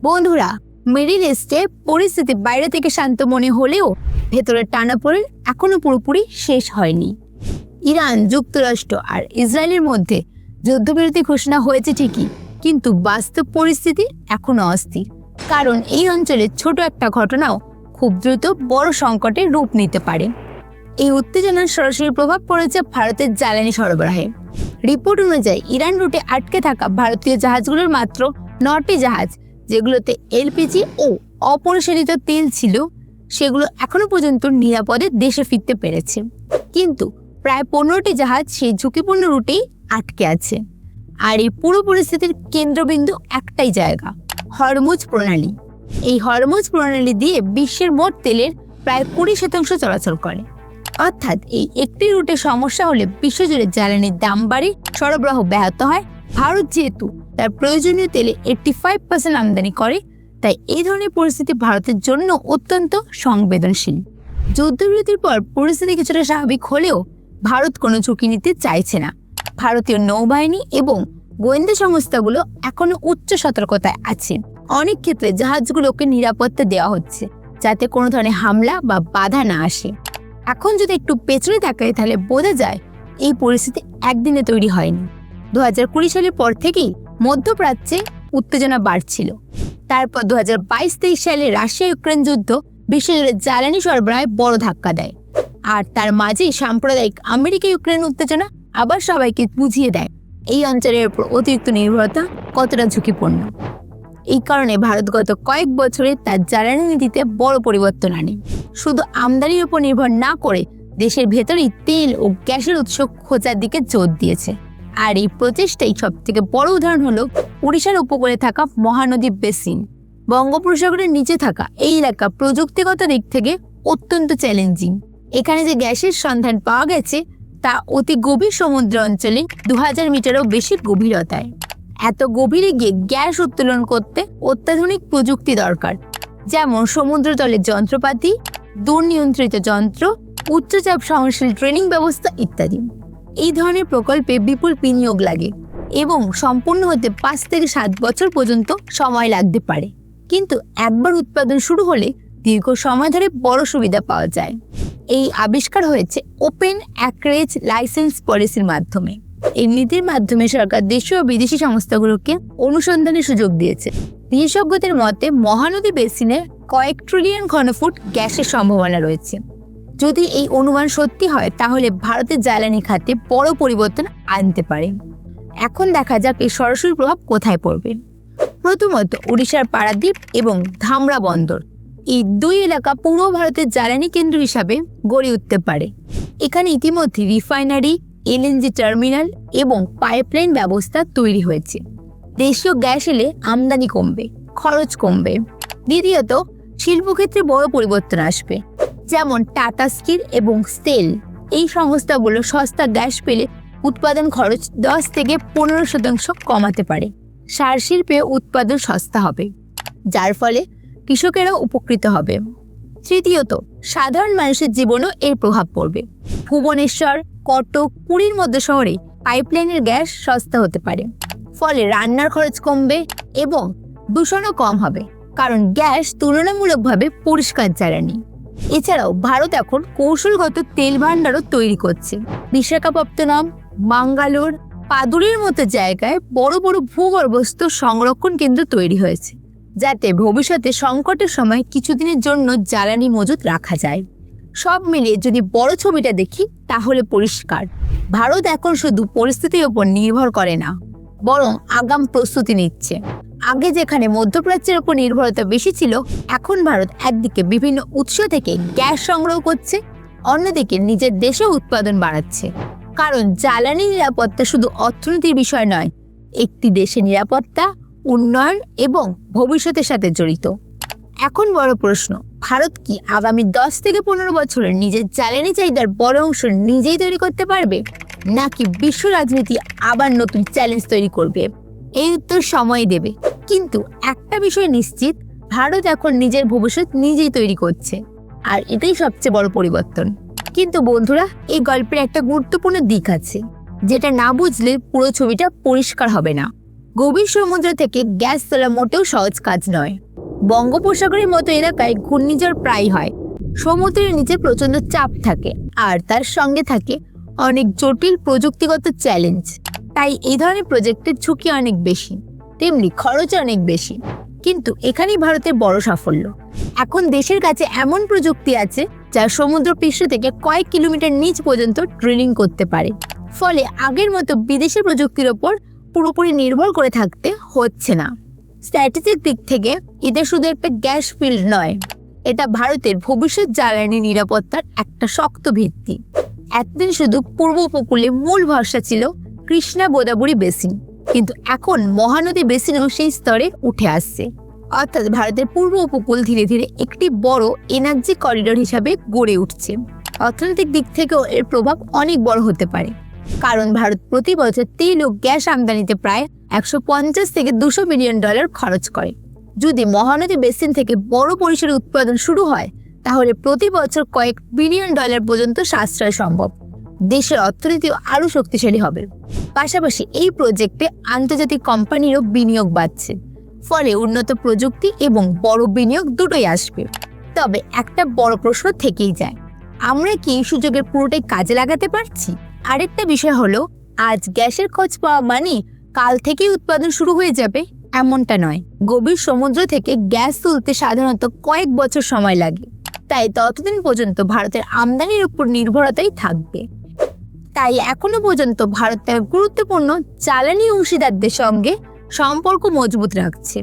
বন্ধুরা, মিডিল ইস্টে পরিস্থিতি বাইরে থেকে শান্ত মনে হলেও ভেতরের টানাপোড়েন এখনো পুরোপুরি শেষ হয়নি। ইরান, যুক্তরাষ্ট্র আর ইসরায়েলের মধ্যে যুদ্ধবিরতি ঘোষণা হয়েছে ঠিকই, কিন্তু বাস্তব পরিস্থিতি এখনো অস্থির। কারণ এই অঞ্চলে ছোট একটা ঘটনাও খুব দ্রুত বড় সংকটের রূপ নিতে পারে। এই উত্তেজনার সরাসরি প্রভাব পড়েছে ভারতের জ্বালানি সরবরাহে। রিপোর্ট অনুযায়ী ইরান রুটে আটকে থাকা ভারতীয় জাহাজগুলোর মাত্র 9টি জাহাজ, যেগুলোতে এলপিজি ও অপরিশোধিত তেল ছিল, সেগুলো এখনো পর্যন্ত নিরাপদে দেশে ফিরতে পেরেছে। কিন্তু প্রায় 15টি জাহাজ সেই ঝুঁকিপূর্ণ রুটেই আটকে আছে। আর এই পুরো পরিস্থিতির কেন্দ্রবিন্দু একটাই জায়গা, হরমুজ প্রণালী। এই হরমুজ প্রণালী দিয়ে বিশ্বের মোট তেলের প্রায় 20% চলাচল করে। অর্থাৎ এই একটি রুটে সমস্যা হলে বিশ্বজুড়ে জ্বালানির দাম বাড়ে, সরবরাহ ব্যাহত হয়। ভারত যেহেতু তার প্রয়োজনীয় তেলে 85% আমদানি করে, তাই এই ধরনের পরিস্থিতি ভারতের জন্য অত্যন্ত সংবেদনশীল। যুদ্ধবিরতির পর পরিস্থিতি কিছুটা স্বাভাবিক হলেও ভারত কোনো ঝুঁকি নিতে চাইছে না। ভারতীয় নৌবাহিনী এবং গোয়েন্দা সংস্থাগুলো এখনো উচ্চ সতর্কতায় আছে। অনেক ক্ষেত্রে জাহাজগুলোকে নিরাপত্তা দেওয়া হচ্ছে, যাতে কোনো ধরনের হামলা বা বাধা না আসে। এখন যদি একটু পেছনে তাকাই, তাহলে বোঝা যায় এই পরিস্থিতি একদিনে তৈরি হয়নি। 2020 সালের পর থেকেই মধ্যপ্রাচ্যে উত্তেজনা বাড়ছিল। তারপর 2022-23 সালে রাশিয়া ইউক্রেন যুদ্ধ বিশ্বজুড়ে জ্বালানি সরবরাহে বড় ধাক্কা দেয়। আর তার মাঝেই সাম্প্রদায়িক আমেরিকা ইউক্রেন উত্তেজনা আবার সবাইকে বুঝিয়ে দেয় এই অঞ্চলের উপর অতিরিক্ত নির্ভরতা কতটা ঝুঁকিপূর্ণ। এই কারণে ভারত গত কয়েক বছরে তার জ্বালানি নীতিতে বড় পরিবর্তন আনে। শুধু আমদানির উপর নির্ভর না করে দেশের ভেতরেই তেল ও গ্যাসের উৎস খোঁজার দিকে জোর দিয়েছে। আর এই প্রচেষ্টাই সব থেকে বড় উদাহরণ হলো ওড়িশার উপকূলে থাকা মহানদী বেসিন। বঙ্গোপসাগরের নিচে থাকা এই এলাকা প্রযুক্তিগত দিক থেকে অত্যন্ত চ্যালেঞ্জিং। এখানে যে গ্যাসের সন্ধান পাওয়া গেছে তা অতি গভীর সমুদ্র অঞ্চলে 2000 মিটারও বেশি গভীরতায়। এত গভীরে গিয়ে গ্যাস উত্তোলন করতে অত্যাধুনিক প্রযুক্তি দরকার, যেমন সমুদ্রতলের যন্ত্রপাতি, দূরনিয়ন্ত্রিত যন্ত্র, উচ্চচাপ সহনশীল ট্রেনিং ব্যবস্থা ইত্যাদি। এই ধরনের প্রকল্পে বিপুল বিনিয়োগ লাগে এবং সম্পূর্ণ হতে 5 থেকে 7 বছর পর্যন্ত সময় লাগতে পারে। কিন্তু একবার উৎপাদন শুরু হলে দীর্ঘ সময় ধরে বড় সুবিধা পাওয়া যায়। এই আবিষ্কার হয়েছে ওপেন অ্যাক্রেজ লাইসেন্স পলিসির মাধ্যমে। এই নীতির মাধ্যমে সরকার দেশীয় ও বিদেশি সংস্থাগুলোকে অনুসন্ধানের সুযোগ দিয়েছে। বিশেষজ্ঞদের মতে মহানদী বেসিনে কয়েক ট্রিলিয়ন ঘনফুট গ্যাসের সম্ভাবনা রয়েছে। যদি এই অনুমান সত্যি হয়, তাহলে ভারতের জ্বালানি খাতে বড় পরিবর্তন আনতে পারে। এখন দেখা যাক এর সরাসরি প্রভাব কোথায় পড়বে। প্রথমত, ওড়িশার পারাদ্বীপ এবং ধামরা বন্দর, এই দুই এলাকা পূর্ব ভারতের জ্বালানি কেন্দ্র হিসাবে গড়ে উঠতে পারে। এখানে ইতিমধ্যে রিফাইনারি, এলএনজি টার্মিনাল এবং পাইপলাইন ব্যবস্থা তৈরি হয়েছে। দেশীয় গ্যাস এলে আমদানি কমবে, খরচ কমবে। দ্বিতীয়ত, শিল্পক্ষেত্রে বড় পরিবর্তন আসবে, যেমন টাটা স্টিল এবং সেল। এই সংস্থাগুলো সস্তা গ্যাস পেলে উৎপাদন খরচ 10 থেকে 15% কমাতে পারে। সার শিল্পে উৎপাদন সস্তা হবে, যার ফলে কৃষকেরাও উপকৃত হবে। তৃতীয়ত, সাধারণ মানুষের জীবনেও এর প্রভাব পড়বে। ভুবনেশ্বর, কটক, পুরীর মধ্যে শহরে পাইপলাইনের গ্যাস সস্তা হতে পারে। ফলে রান্নার খরচ কমবে এবং দূষণও কম হবে, কারণ গ্যাস তুলনামূলকভাবে পরিষ্কার জ্বালানি। এছাড়াও ভারত এখন কৌশলগত তেল ভাণ্ডারও তৈরি করছে। বিশাখাপত্তনম, মাঙ্গালোর, পাদুরির মতো জায়গায় বড় বড় ভূগর্ভস্থ সংরক্ষণ কেন্দ্র তৈরি হয়েছে, যাতে ভবিষ্যতে সংকটের সময় কিছুদিনের জন্য জ্বালানি মজুত রাখা যায়। সব মিলিয়ে যদি বড় ছবিটা দেখি, তাহলে পরিষ্কার ভারত এখন শুধু পরিস্থিতির উপর নির্ভর করে না, বরং আগাম প্রস্তুতি নিচ্ছে। আগে যেখানে মধ্যপ্রাচ্যের উপর নির্ভরতা বেশি ছিল, এখন ভারত একদিকে বিভিন্ন উৎস থেকে গ্যাস সংগ্রহ করছে, অন্যদিকে নিজের দেশে উৎপাদন বাড়াচ্ছে। কারণ জ্বালানি নিরাপত্তা শুধু অর্থনীতির বিষয় নয়, একটি দেশের নিরাপত্তা, উন্নয়ন এবং ভবিষ্যতের সাথে জড়িত। এখন বড় প্রশ্ন, ভারত কি আগামী 10 থেকে 15 বছরে নিজের জ্বালানি চাহিদার বড় অংশ নিজেই তৈরি করতে পারবে, নাকি বিশ্ব রাজনীতি আবার নতুন চ্যালেঞ্জ তৈরি করবে? এই উত্তর সময় দেবে। কিন্তু একটা বিষয় নিশ্চিত, ভারত এখন নিজের ভবিষ্যৎ নিজেই তৈরি করছে, আর এটাই সবচেয়ে বড় পরিবর্তন। কিন্তু বন্ধুরা, এই গল্পের একটা গুরুত্বপূর্ণ দিক আছে, যেটা না বুঝলে পুরো ছবিটা পরিষ্কার হবে না। গভীর সমুদ্র থেকে গ্যাস তোলা মোটেও সহজ কাজ নয়। বঙ্গোপসাগরের মতো এলাকায় ঘূর্ণিঝড় প্রায় হয়, সমুদ্রের নিচে প্রচন্ড চাপ থাকে, আর তার সঙ্গে থাকে অনেক জটিল প্রযুক্তিগত চ্যালেঞ্জ। তাই এই ধরনের প্রজেক্টের ঝুঁকি অনেক বেশি, তেমনি খরচ অনেক বেশি। কিন্তু এখানেই ভারতের বড় সাফল্য। এখন দেশের কাছে এমন প্রযুক্তি আছে যা সমুদ্র পৃষ্ঠ থেকে কয়েক কিলোমিটার নিচ পর্যন্ত ড্রিলিং করতে পারে। ফলে আগের মতো বিদেশি প্রযুক্তির ওপর পুরোপুরি নির্ভর করে থাকতে হচ্ছে না। স্ট্র্যাটেজিক দিক থেকে এটা শুধু একটা গ্যাস ফিল্ড নয়, এটা ভারতের ভবিষ্যৎ জ্বালানি নিরাপত্তার একটা শক্ত ভিত্তি। এতদিন শুধু পূর্ব উপকূলে মূল ভরসা ছিল কৃষ্ণা গোদাবরী বেসিন, কিন্তু এখন মহানদী বেসিনও সেই স্তরে উঠে আসছে। অর্থাৎ ভারতের পূর্ব উপকূল ধীরে ধীরে একটি বড় এনার্জি করিডোর হিসাবে গড়ে উঠছে। অর্থনৈতিক দিক থেকেও এর প্রভাব অনেক বড় হতে পারে, কারণ ভারত প্রতি বছর তেল ও গ্যাস আমদানিতে প্রায় 150 থেকে 200 বিলিয়ন ডলার খরচ করে। যদি মহানদী বেসিন থেকে বড় পরিসরে উৎপাদন শুরু হয়, তাহলে প্রতি বছর কয়েক বিলিয়ন ডলার পর্যন্ত সাশ্রয় সম্ভব। দেশের অর্থনীতিও আরও শক্তিশালী হবে। পাশাপাশি এই প্রজেক্টে আন্তর্জাতিক কোম্পানিরও বিনিয়োগ বাড়ছে, ফলে উন্নত প্রযুক্তি এবং বড় বিনিয়োগ দুটোই আসবে। তবে একটা বড় প্রশ্ন থেকেই যায়, আমরা কি এই সুযোগের পুরোটাই কাজে লাগাতে পারছি? আরেকটা বিষয় হলো, আজ গ্যাসের খোঁজ পাওয়া মানে কাল থেকেই উৎপাদন শুরু হয়ে যাবে এমনটা নয়। গভীর সমুদ্র থেকে গ্যাস তুলতে সাধারণত কয়েক বছর সময় লাগে, তাই ততদিন পর্যন্ত ভারতের আমদানির উপর নির্ভরতাই থাকবে। তাই এখনো পর্যন্ত ভারত তার গুরুত্বপূর্ণ জ্বালানি অংশীদারদের সঙ্গে সম্পর্ক মজবুত রাখছে।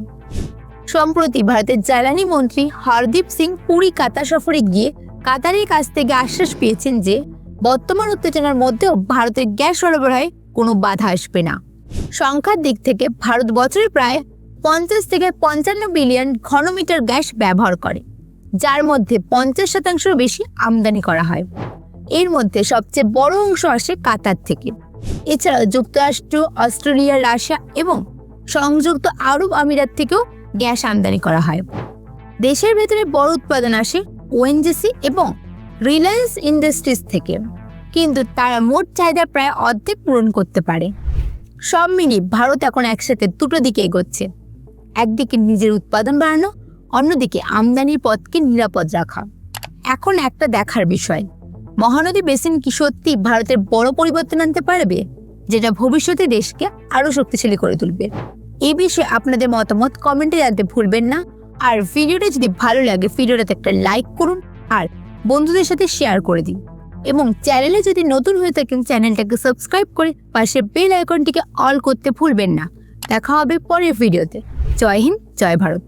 সম্প্রতি ভারতের জ্বালানি মন্ত্রী হরদীপ সিং পুরী কাতার সফরে গিয়ে কাতারের কাছ থেকে আশ্বাস পেয়েছেন যে বর্তমান উত্তেজনার মধ্যেও ভারতের গ্যাস সরবরাহে কোনো বাধা আসবে না। সংখ্যার দিক থেকে ভারত বছরে প্রায় 50 থেকে 55 বিলিয়ন ঘনমিটার গ্যাস ব্যবহার করে, যার মধ্যে 50% বেশি আমদানি করা হয়। এর মধ্যে সবচেয়ে বড় অংশ আসে কাতার থেকে। এছাড়া যুক্তরাষ্ট্র, অস্ট্রেলিয়া, রাশিয়া এবং সংযুক্ত আরব আমিরাত থেকেও গ্যাস আমদানি করা হয়। দেশের ভেতরে বড় উৎপাদন আসে ওএনজিসি এবং রিলায়েন্স ইন্ডাস্ট্রিজ থেকে, কিন্তু তারা মোট চাহিদা প্রায় অর্ধেক পূরণ করতে পারে। সব মিলিয়ে ভারত এখন একসাথে দুটো দিকে এগোচ্ছে, একদিকে নিজের উৎপাদন বাড়ানো, অন্যদিকে আমদানির পথকে নিরাপদ রাখা। এখন একটা দেখার বিষয়, মহানদী বেসিন কি সত্যি ভারতের বড় পরিবর্তন আনতে পারবে, যেটা ভবিষ্যতে দেশকে আরো শক্তিশালী করে তুলবে? এই বিষয়ে আপনাদের মতামত কমেন্টে জানতে ভুলবেন না। আর ভিডিওটা যদি ভালো লাগে ভিডিওটাতে একটা লাইক করুন আর বন্ধুদের সাথে শেয়ার করে দিন, এবং চ্যানেলে যদি নতুন হয়ে থাকেন চ্যানেলটাকে সাবস্ক্রাইব করে পাশে বেল আইকনটিকে অল করতে ভুলবেন না। দেখা হবে পরের ভিডিওতে। জয় হিন্দ, জয় ভারত।